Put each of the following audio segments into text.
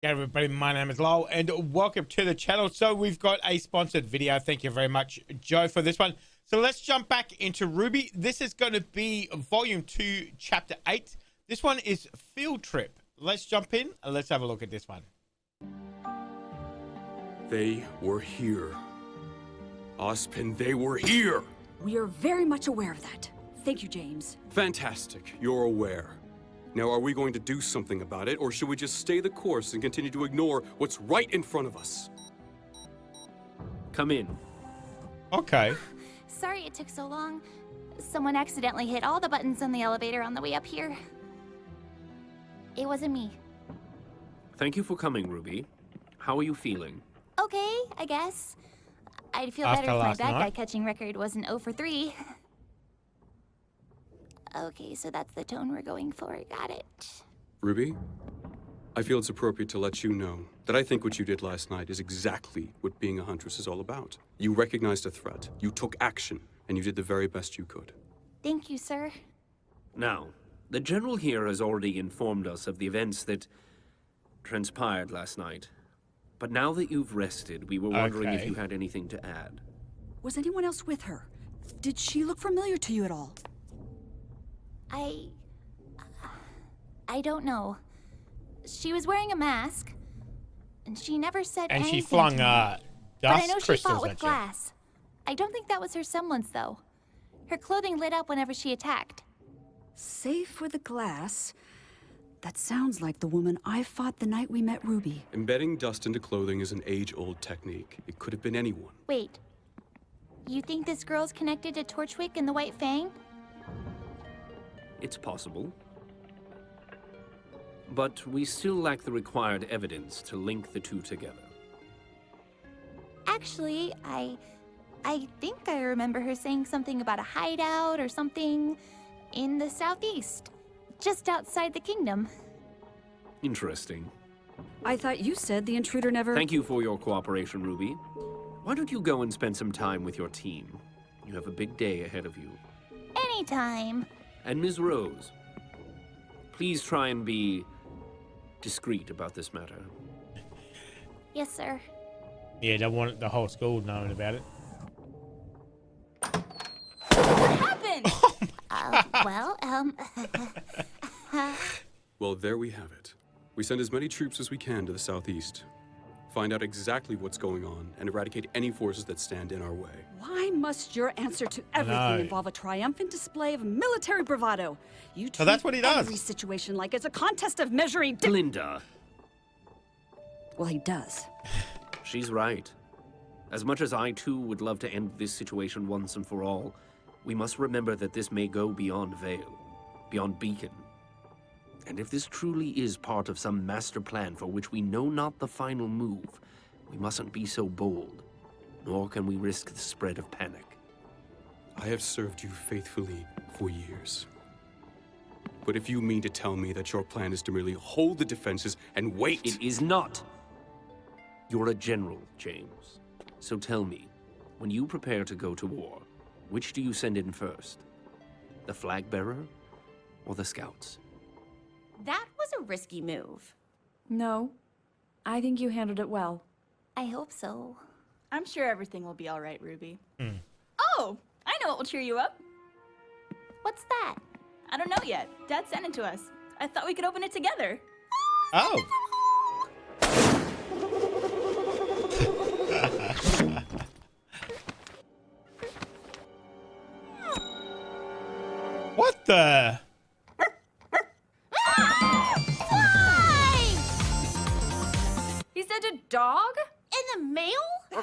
Hey everybody, my name is Lowell and welcome to the channel. So we've got a sponsored video. Thank you very much, Joe, for this one. So let's jump back into RWBY. This is going to be Volume 2, Chapter 8. This one is Field Trip. Let's jump in and let's have a look at this one. They were here. Ozpin, they were here! We are very much aware of that. Thank you, James. Fantastic, you're aware. Now, are we going to do something about it, or should we just stay the course and continue to ignore what's right in front of us? Come in. Okay. Sorry it took so long. Someone accidentally hit all the buttons on the elevator on the way up here. It wasn't me. Thank you for coming, Ruby. How are you feeling? Okay, I guess. I'd feel After better if my last bad guy night? catching record wasn't 0 for 3. Okay, so that's the tone we're going for. Got it. Ruby, I feel it's appropriate to let you know that I think what you did last night is exactly what being a huntress is all about. You recognized a threat, you took action, and you did the very best you could. Thank you, sir. Now, the General here has already informed us of the events that transpired last night. But now that you've rested, we were wondering if Okay. you had anything to add. Was anyone else with her? Did she look familiar to you at all? I don't know. She was wearing a mask, and she never said And anything she flung to me. But I know dust she fought crystals with at you. glass. I don't think that was her semblance, though. Her clothing lit up whenever she attacked. Safe with the glass. That sounds like the woman I fought the night we met Ruby. Embedding dust into clothing is an age-old technique. It could have been anyone. Wait. You think this girl's connected to Torchwick and the White Fang? It's possible. But we still lack the required evidence to link the two together. Actually, I think I remember her saying something about a hideout or something in the southeast, just outside the kingdom. Interesting. I thought you said the intruder never... Thank you for your cooperation, Ruby. Why don't you go and spend some time with your team? You have a big day ahead of you. Anytime. And Ms. Rose, please try and be discreet about this matter. Yes, sir. Yeah, don't want the whole school knowing about it. What happened? Well, there we have it. We send as many troops as we can to the southeast. Find out exactly what's going on and eradicate any forces that stand in our way. Why must your answer to everything know. involve a triumphant display of military bravado? You treat So that's what he does. every situation like it's a contest of measuring... Linda, Well, he does. she's right. As much as I, too, would love to end this situation once and for all, we must remember that this may go beyond Vale, beyond Beacon. And if this truly is part of some master plan for which we know not the final move, we mustn't be so bold, nor can we risk the spread of panic. I have served you faithfully for years. But if you mean to tell me that your plan is to merely hold the defenses and wait... It is not. You're a general, James. So tell me, when you prepare to go to war, which do you send in first? The flag bearer or the scouts? That was a risky move. No. I think you handled it well. I hope so. I'm sure everything will be all right, Ruby. Hmm. Oh, I know what will cheer you up. What's that? I don't know yet. Dad sent it to us. I thought we could open it together. Oh. What the? He said a dog? In the mail?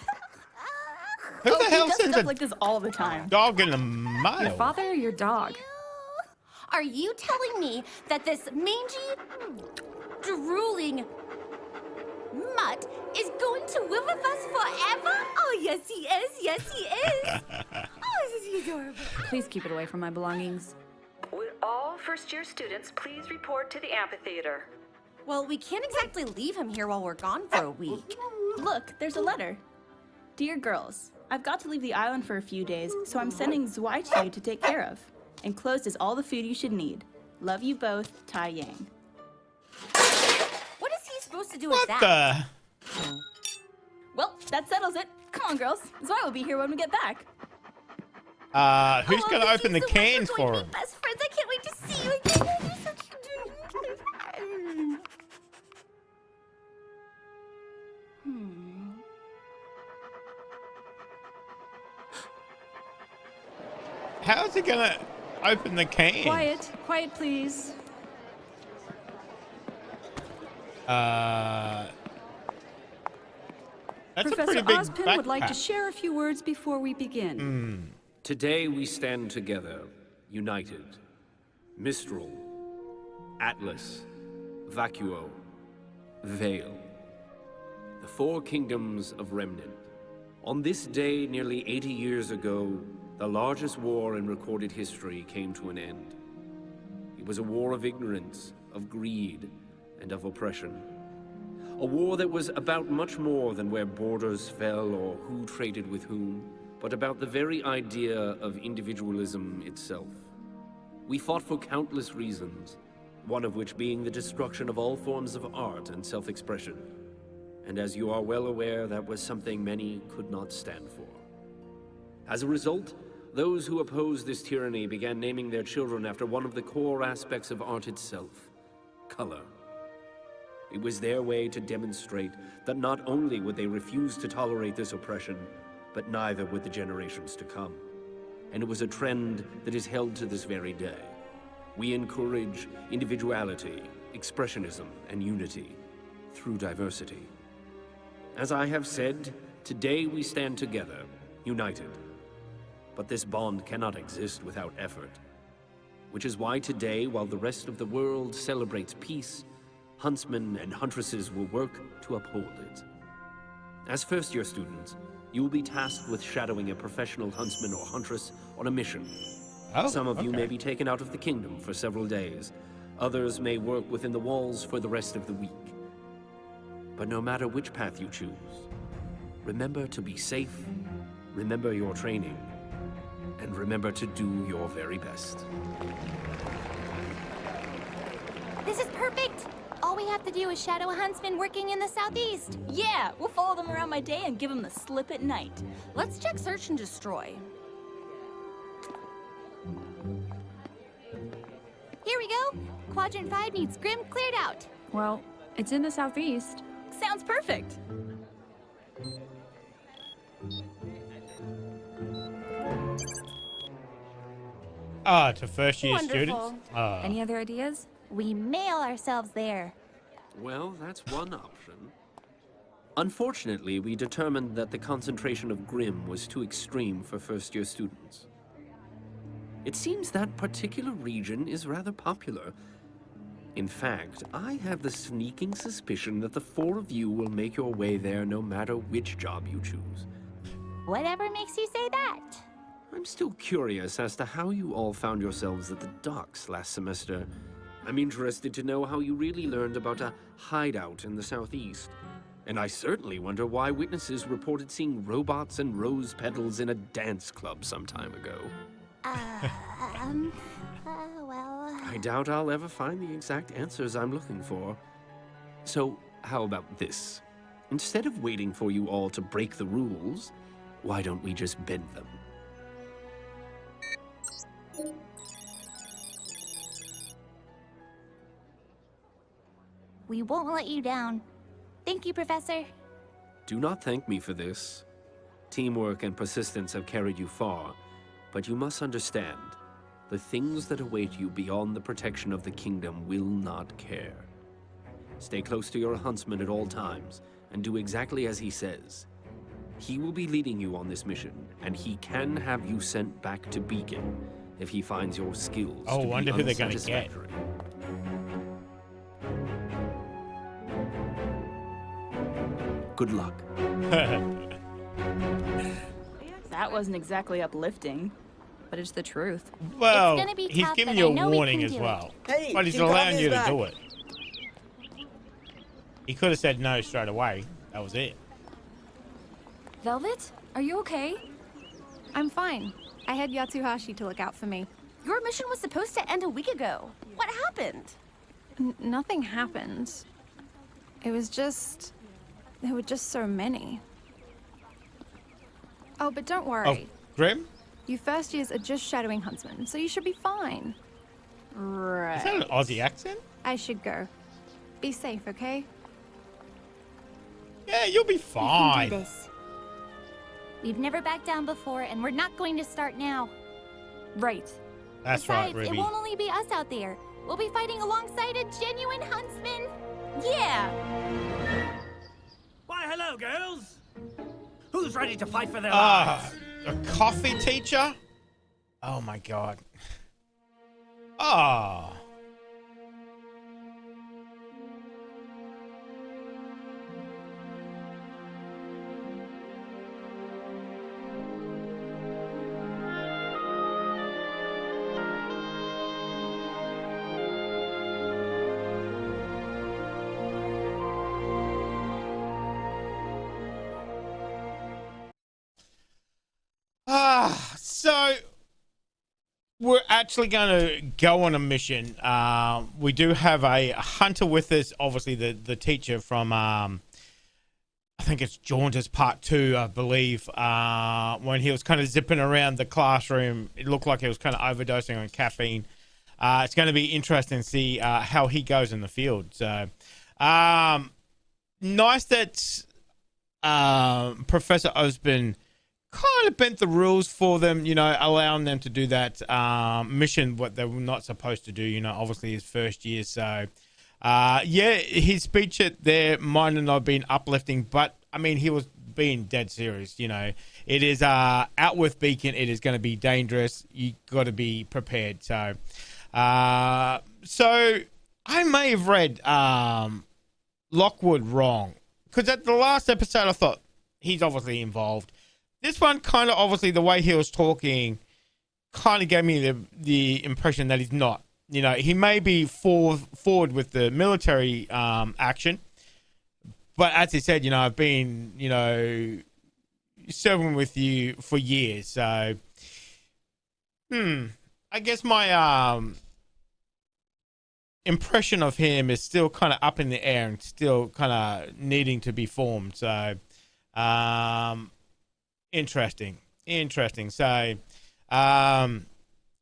Who the He hell does sends stuff a like this all the time. dog in the Your mail? father or your dog? Are you telling me that this mangy, drooling mutt is going to live with us forever? Oh, yes, he is. Yes, he is. Oh, this is adorable. Please keep it away from my belongings. Would all first-year students please report to the amphitheater? Well, we can't exactly leave him here while we're gone for a week. Look, there's a letter. Dear girls, I've got to leave the island for a few days, so I'm sending Zwei to you to take care of. Enclosed is all the food you should need. Love you both, Tai Yang. What is he supposed supposed to do with What that? the? Well, that settles it. Come on, girls. Zoe will be here when we get back. Who's Oh, gonna thank open you the so much cans for for going to him? be best friends. I can't wait to see you again. You're such How's he gonna open the can? Quiet, quiet, please. That's Professor a pretty big Ozpin would like to backpack. share a few words before we begin. Today we stand together, united. Mistral, Atlas, Vacuo, Vale. The four kingdoms of Remnant. On this day, nearly 80 years ago, the largest war in recorded history came to an end. It was a war of ignorance, of greed, and of oppression. A war that was about much more than where borders fell or who traded with whom, but about the very idea of individualism itself. We fought for countless reasons, one of which being the destruction of all forms of art and self-expression. And as you are well aware, that was something many could not stand for. As a result, those who opposed this tyranny began naming their children after one of the core aspects of art itself: color. It was their way to demonstrate that not only would they refuse to tolerate this oppression, but neither would the generations to come. And it was a trend that is held to this very day. We encourage individuality, expressionism, and unity through diversity. As I have said, today we stand together, united. But this bond cannot exist without effort. Which is why today, while the rest of the world celebrates peace, huntsmen and huntresses will work to uphold it. As first-year students, you will be tasked with shadowing a professional huntsman or huntress on a mission. Oh, Some of you okay. may be taken out of the kingdom for several days. Others may work within the walls for the rest of the week. But no matter which path you choose, remember to be safe, remember your training, and remember to do your very best. This is perfect. All we have to do is shadow a huntsman working in the southeast. Yeah, we'll follow them around by day and give them the slip at night. Let's check search and destroy. Here we go. Quadrant 5 needs Grim cleared out. Well, it's in the southeast. Sounds perfect. To first-year Wonderful. students. Any other ideas? We mail ourselves there. Well, that's one option. Unfortunately, we determined that the concentration of Grim was too extreme for first-year students. It seems that particular region is rather popular. In fact, I have the sneaking suspicion that the four of you will make your way there no matter which job you choose. Whatever makes you say that. I'm still curious as to how you all found yourselves at the docks last semester. I'm interested to know how you really learned about a hideout in the southeast. And I certainly wonder why witnesses reported seeing robots and rose petals in a dance club some time ago. Well... I doubt I'll ever find the exact answers I'm looking for. So, how about this? Instead of waiting for you all to break the rules, why don't we just bend them? We won't let you down. Thank you, Professor. Do not thank me for this. Teamwork and persistence have carried you far, but you must understand, the things that await you beyond the protection of the kingdom will not care. Stay close to your huntsman at all times, and do exactly as he says. He will be leading you on this mission, and he can have you sent back to Beacon if he finds your skills Oh, to wonder be who they're gonna get. unsatisfactory. Good luck. That wasn't exactly uplifting, but it's the truth. Well, gonna be he's tough, giving but you I a know we warning can as do it. well. Hey, But he's King Kong allowing is you to back. do it. He could have said no straight away. That was it. Velvet, are you okay? I'm fine. I had Yatsuhashi to look out for me. Your mission was supposed to end a week ago. What happened? Nothing happened. It was just... there were just so many. Oh, but don't worry. Oh, Grim? You first years are just shadowing huntsmen, so you should be fine. Right. Is that an Aussie accent? I should go. Be safe, okay? Yeah, you'll be We can fine. do this. We've never backed down before, and we're not going to start now. Right. That's Besides, right, it Ruby. won't only be us out there. We'll be fighting alongside a genuine huntsman. Yeah! Why, hello, girls. Who's ready to fight for their Ah, lives? a coffee teacher? Oh my god. Ah. So we're actually going to go on a mission. We do have a hunter with us, obviously the teacher from, I think it's Jaunters Part 2, I believe, when he was kind of zipping around the classroom. It looked like he was kind of overdosing on caffeine. It's going to be interesting to see how he goes in the field. So nice that Professor Osborn kind of bent the rules for them, you know, allowing them to do that mission, what they were not supposed to do, you know, obviously his first year. So, yeah, his speech there might not have been uplifting, but, I mean, he was being dead serious, you know. It is out with Beacon. It is going to be dangerous. You got to be prepared. So, I may have read Lockwood wrong, because at the last episode I thought he's obviously involved. This one kind of, obviously, the way he was talking kind of gave me the impression that he's not. You know, he may be forward with the military action, but as he said, you know, I've been, you know, serving with you for years. So, I guess my impression of him is still kind of up in the air and still kind of needing to be formed. So, interesting. So,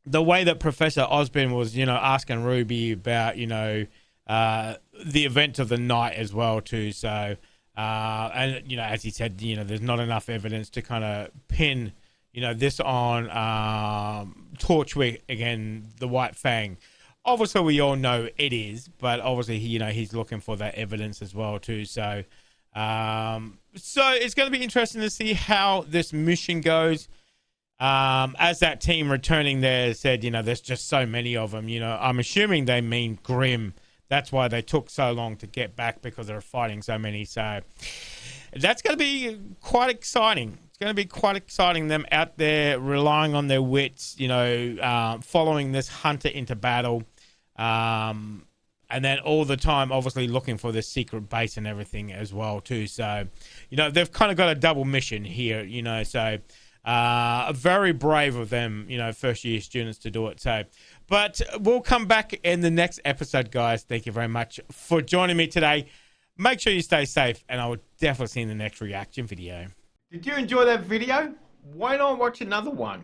the way that Professor Osborn was, you know, asking Ruby about, you know, the events of the night as well too. So, and you know, as he said, you know, there's not enough evidence to kind of pin, you know, this on Torchwick again, the White Fang. Obviously, we all know it is, but obviously, you know, he's looking for that evidence as well too. So, so it's going to be interesting to see how this mission goes. As that team returning there said, you know, there's just so many of them. You know, I'm assuming they mean Grim. That's why they took so long to get back, because they're fighting so many. So that's going to be quite exciting. It's going to be quite exciting, them out there relying on their wits, you know, following this hunter into battle. And then all the time, obviously, looking for this secret base and everything as well, too. So, you know, they've kind of got a double mission here, you know. So, very brave of them, you know, first-year students to do it. So, but we'll come back in the next episode, guys. Thank you very much for joining me today. Make sure you stay safe, and I will definitely see you in the next reaction video. Did you enjoy that video? Why not watch another one?